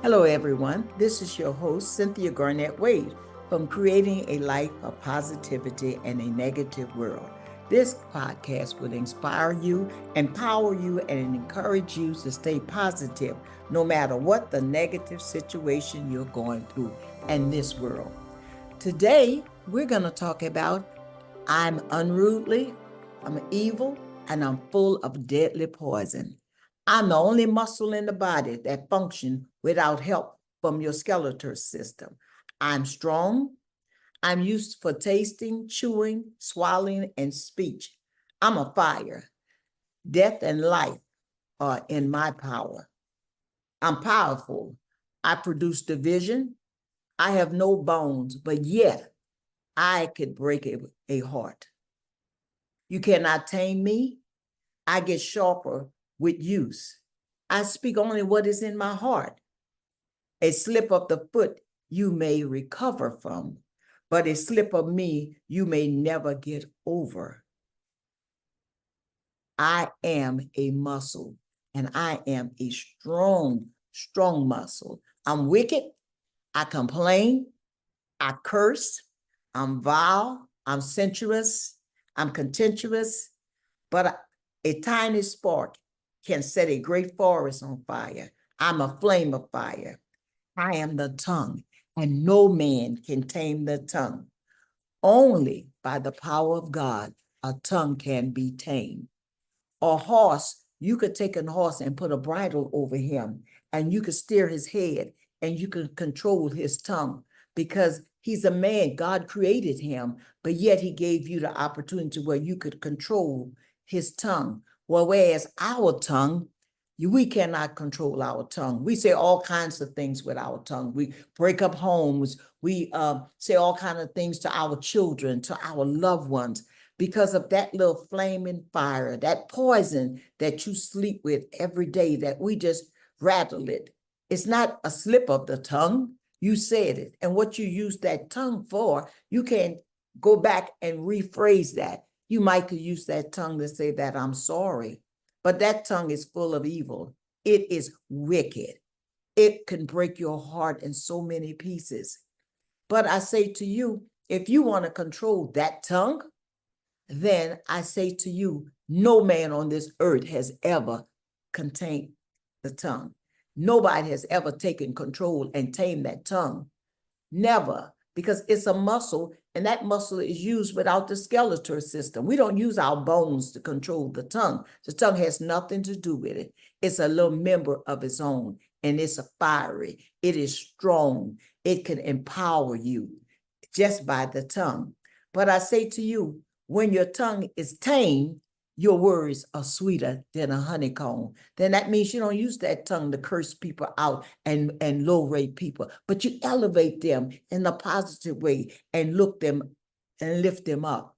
Hello, everyone. This is your host, Cynthia Garnett Wade, from Creating a Life of Positivity in a Negative World. This podcast will inspire you, empower you, and encourage you to stay positive no matter what the negative situation you're going through in this world. Today, we're going to talk about I'm unruly, I'm evil, and I'm full of deadly poison. I'm the only muscle in the body that functions without help from your skeletal system. I'm strong. I'm used for tasting, chewing, swallowing, and speech. I'm a fire. Death and life are in my power. I'm powerful. I produce division. I have no bones, but yet I could break a heart. You cannot tame me. I get sharper with use. I speak only what is in my heart. A slip of the foot you may recover from, but a slip of me you may never get over. I am a muscle, and I am a strong, strong muscle. I'm wicked. I complain. I curse. I'm vile. I'm sensuous. I'm contentious. But a tiny spark can set a great forest on fire. I'm a flame of fire. I am the tongue, and no man can tame the tongue. Only by the power of God, a tongue can be tamed. A horse, you could take a horse and put a bridle over him, and you could steer his head, and you could control his tongue because he's a man. God created him, but yet he gave you the opportunity where you could control his tongue. Well, whereas our tongue, we cannot control our tongue. We say all kinds of things with our tongue. We break up homes. We say all kinds of things to our children, to our loved ones, because of that little flaming fire, that poison that you sleep with every day, that we just rattle it. It's not a slip of the tongue. You said it. And what you use that tongue for, you can go back and rephrase that. You might could use that tongue to say that I'm sorry, but that tongue is full of evil. It is wicked. It can break your heart in so many pieces. But I say to you, if you want to control that tongue, then I say to you, no man on this earth has ever contained the tongue. Nobody has ever taken control and tamed that tongue. Never, because it's a muscle, and that muscle is used without the skeletal system. We don't use our bones to control the tongue. The tongue has nothing to do with it. It's a little member of its own, and it's a fiery. It is strong. It can empower you just by the tongue. But I say to you, when your tongue is tamed, your words are sweeter than a honeycomb. Then that means you don't use that tongue to curse people out and low rate people, but you elevate them in a positive way and look them and lift them up.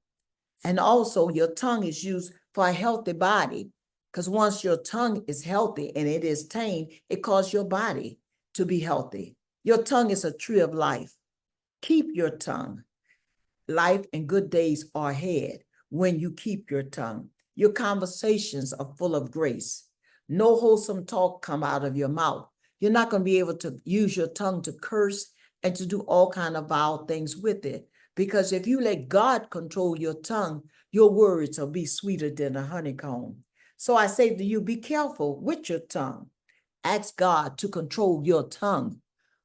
And also your tongue is used for a healthy body, because once your tongue is healthy and it is tamed, it causes your body to be healthy. Your tongue is a tree of life. Keep your tongue. Life and good days are ahead when you keep your tongue. Your conversations are full of grace. No wholesome talk come out of your mouth. You're not going to be able to use your tongue to curse and to do all kind of vile things with it. Because if you let God control your tongue, your words will be sweeter than a honeycomb. So I say to you, be careful with your tongue. Ask God to control your tongue.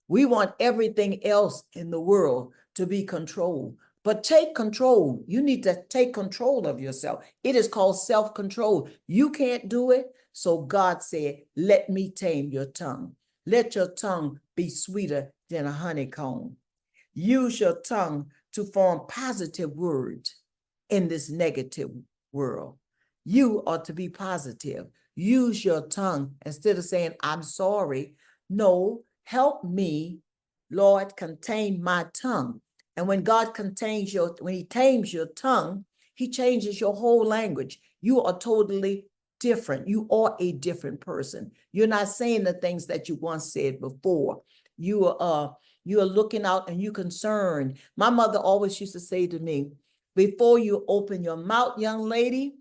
We want everything else in the world to be controlled. But take control. You need to take control of yourself. It is called self-control. You can't do it. So God said, let me tame your tongue. Let your tongue be sweeter than a honeycomb. Use your tongue to form positive words in this negative world. You are to be positive. Use your tongue instead of saying, I'm sorry. No, help me, Lord, contain my tongue. And when God when he tames your tongue, he changes your whole language. You are totally different. You are a different person. You're not saying the things that you once said before. You are looking out and you're concerned. My mother always used to say to me, before you open your mouth, young lady,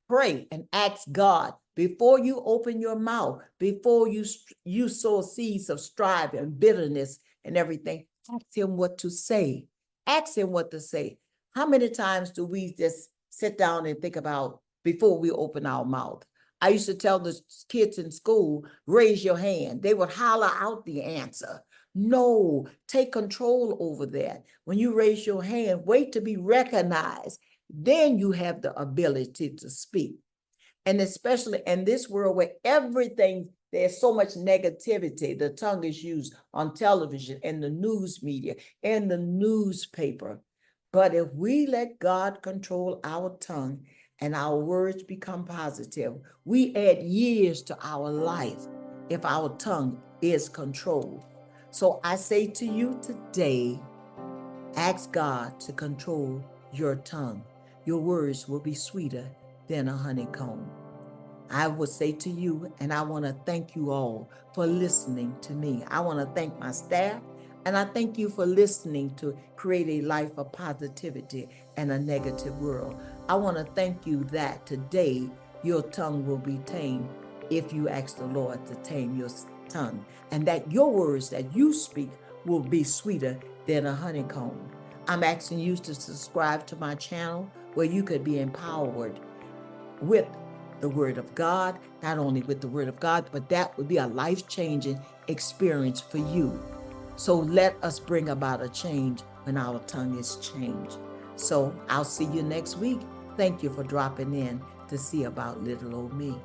pray and ask God Before you open your mouth, before you sow seeds of strife and bitterness and everything, ask him what to say. Ask him what to say. How many times do we just sit down and think about before we open our mouth? I used to tell the kids in school, raise your hand. They would holler out the answer. No, take control over that. When you raise your hand, wait to be recognized. Then you have the ability to speak. And especially in this world where everything, there's so much negativity, the tongue is used on television and the news media and the newspaper. But if we let God control our tongue and our words become positive, we add years to our life if our tongue is controlled. So I say to you today, ask God to control your tongue. Your words will be sweeter than a honeycomb. I would say to you, and I want to thank you all for listening to me. I want to thank my staff, and I thank you for listening to Create a Life of Positivity and a Negative World. I want to thank you that today your tongue will be tamed if you ask the Lord to tame your tongue, and that your words that you speak will be sweeter than a honeycomb. I'm asking you to subscribe to my channel where you could be empowered with the Word of God, not only with the Word of God, but that would be a life-changing experience for you. So let us bring about a change when our tongue is changed. So I'll see you next week. Thank you for dropping in to see about little old me.